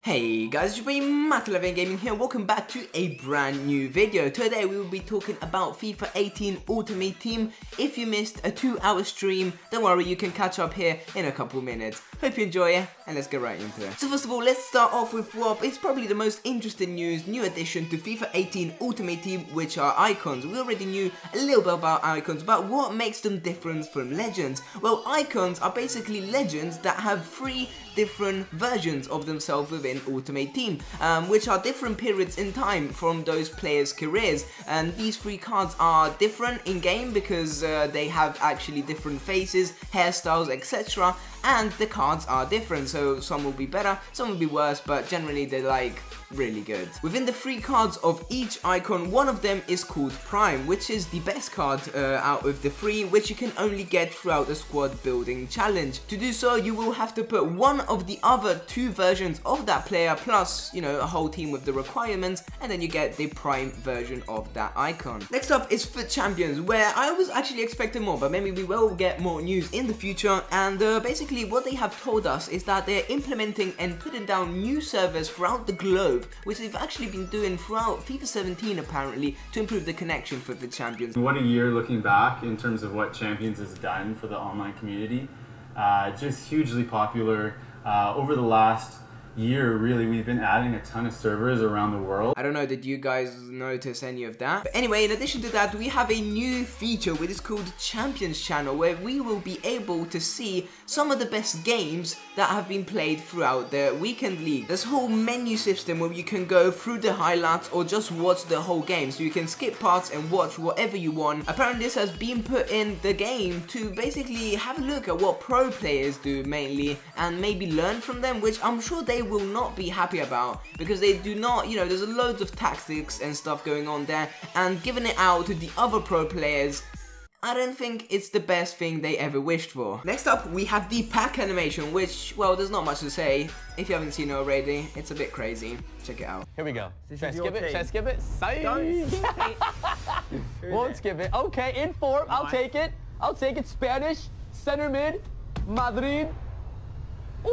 Hey guys, it's your boy Matt11 Gaming here. Welcome back to a brand new video. Today we will be talking about FIFA 18 Ultimate Team. If you missed a 2-hour stream, don't worry, you can catch up here in a couple minutes. Hope you enjoy it, and let's get right into it. So first of all, let's start off with what is probably the most interesting news, new addition to FIFA 18 Ultimate Team, which are icons. We already knew a little bit about icons, but what makes them different from legends? Well, icons are basically legends that have 3 different versions of themselves within Ultimate Team, which are different periods in time from those players' careers. And these 3 cards are different in game because they have actually different faces, hairstyles, etc. And the cards are different, so some will be better, some will be worse, but generally they're like really good. Within the 3 cards of each icon, one of them is called Prime, which is the best card out of the 3, which you can only get throughout the squad building challenge. To do so, you will have to put one of the other 2 versions of that player plus, you know, a whole team with the requirements, and then you get the Prime version of that icon. Next up is FUT Champions, where I was actually expecting more, but maybe we will get more news in the future. And basically what they have told us is that they're implementing and putting down new servers throughout the globe, which they've actually been doing throughout FIFA 17 apparently, to improve the connection for the Champions. What a year looking back in terms of what Champions has done for the online community. Just hugely popular. Over the last year, really, we've been adding a ton of servers around the world. I don't know, did you guys notice any of that? But anyway, in addition to that, we have a new feature which is called Champions Channel, where we will be able to see some of the best games that have been played throughout the weekend league. There's a whole menu system where you can go through the highlights or just watch the whole game, so you can skip parts and watch whatever you want. Apparently this has been put in the game to basically have a look at what pro players do mainly, and maybe learn from them, which I'm sure they will not be happy about, because they do not, you know, there's loads of tactics and stuff going on there, and giving it out to the other pro players, I don't think it's the best thing they ever wished for. Next up, we have the pack animation, which, well, there's not much to say. If you haven't seen it already, it's a bit crazy. Check it out. Here we go. Should I skip it? Should I skip it? Won't skip it. Okay, in form. I'll take it. I'll take it. Spanish, center mid, Madrid. Ooh!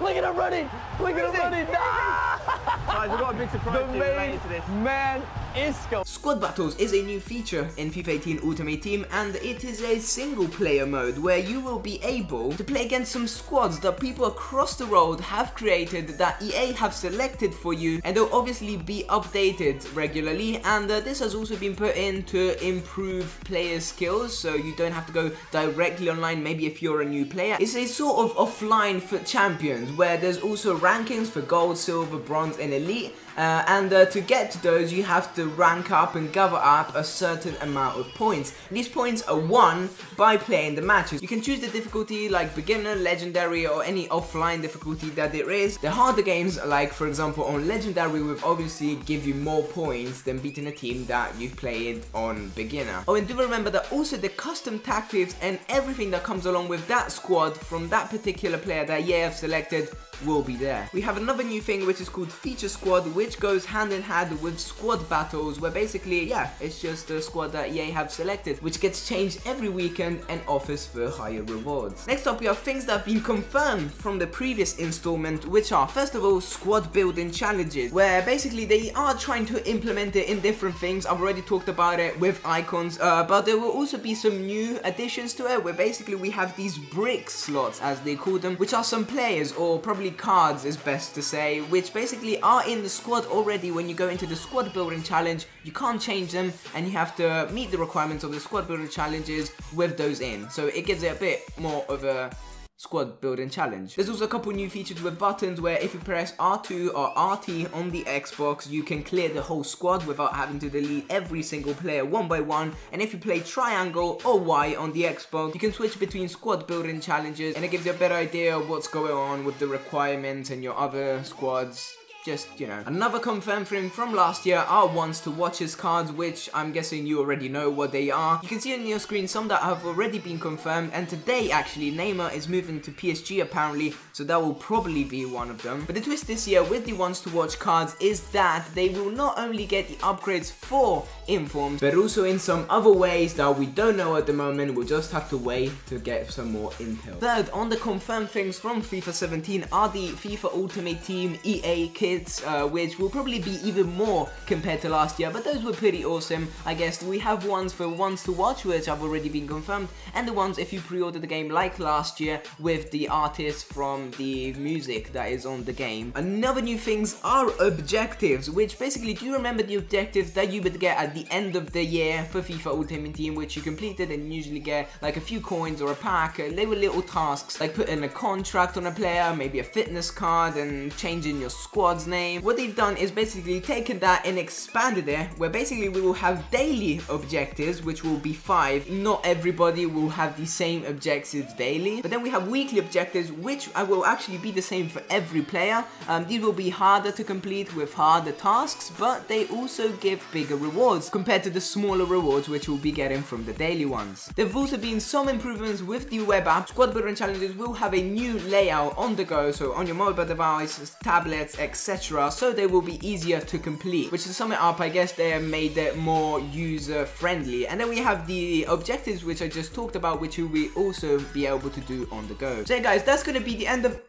Look at him running! Look at him running! Guys, we've got a big surprise related to this. Man, Isco. Squad Battles is a new feature in FIFA 18 Ultimate Team, and it is a single player mode where you will be able to play against some squads that people across the world have created, that EA have selected for you, and they'll obviously be updated regularly. And this has also been put in to improve player skills, so you don't have to go directly online, maybe if you're a new player. It's a sort of offline FUT Champions, where there's also rankings for gold, silver, bronze and elite, and to get to those you have to rank up and gather up a certain amount of points. These points are won by playing the matches. You can choose the difficulty like beginner, legendary, or any offline difficulty that there is. The harder games, like for example on legendary, will obviously give you more points than beating a team that you've played on beginner. Oh, and do remember that also the custom tactics and everything that comes along with that squad from that particular player that EA have selected will be there. We have another new thing which is called Feature Squad, which goes hand in hand with Squad Battles, where basically, yeah, it's just the squad that EA have selected, which gets changed every weekend and offers for higher rewards. Next up, we have things that have been confirmed from the previous installment, which are, first of all, squad building challenges, where basically they are trying to implement it in different things. I've already talked about it with icons, but there will also be some new additions to it, where basically we have these brick slots, as they call them, which are some players, or probably cards is best to say, which basically are in the squad already. When you go into the squad building challenge, you can't change them, and you have to meet the requirements of the squad building challenges with those in, so it gives it a bit more of a squad building challenge. There's also a couple new features with buttons, where if you press R2 or RT on the Xbox, you can clear the whole squad without having to delete every single player one by one. And if you play triangle or Y on the Xbox, you can switch between squad building challenges, and it gives you a better idea of what's going on with the requirements and your other squads. just, you know. Another confirmed thing from last year are ones to watches cards, which I'm guessing you already know what they are. You can see on your screen some that have already been confirmed, and today actually Neymar is moving to PSG apparently, so that will probably be one of them. But the twist this year with the ones to watch cards is that they will not only get the upgrades for informs, but also in some other ways that we don't know at the moment. We'll just have to wait to get some more intel. Third, on the confirmed things from FIFA 17 are the FIFA Ultimate Team EA kits, which will probably be even more compared to last year, but those were pretty awesome. I guess we have ones for ones to watch, which have already been confirmed, and the ones if you pre-order the game like last year with the artist from the music that is on the game. Another new things are objectives, which basically, do you remember the objectives that you would get at the end of the year for FIFA Ultimate Team, which you completed and usually get like a few coins or a pack? They were little tasks like putting a contract on a player, maybe a fitness card, and changing your squad's name. What they've done is basically taken that and expanded it, where basically we will have daily objectives, which will be 5. Not everybody will have the same objectives daily, but then we have weekly objectives, which will actually be the same for every player. These will be harder to complete with harder tasks, but they also give bigger rewards compared to the smaller rewards which we'll be getting from the daily ones. There have also been some improvements with the web app. Squad building challenges will have a new layout on the go, so on your mobile devices, tablets, etc., so they will be easier to complete, which to sum it up, I guess they have made it more user friendly. And then we have the objectives which I just talked about, which you will also be able to do on the go. So yeah, guys, that's gonna be the end of...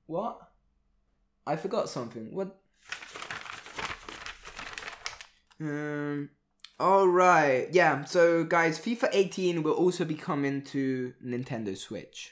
What? I forgot something. What? Alright, yeah, so guys, FIFA 18 will also be coming to Nintendo Switch.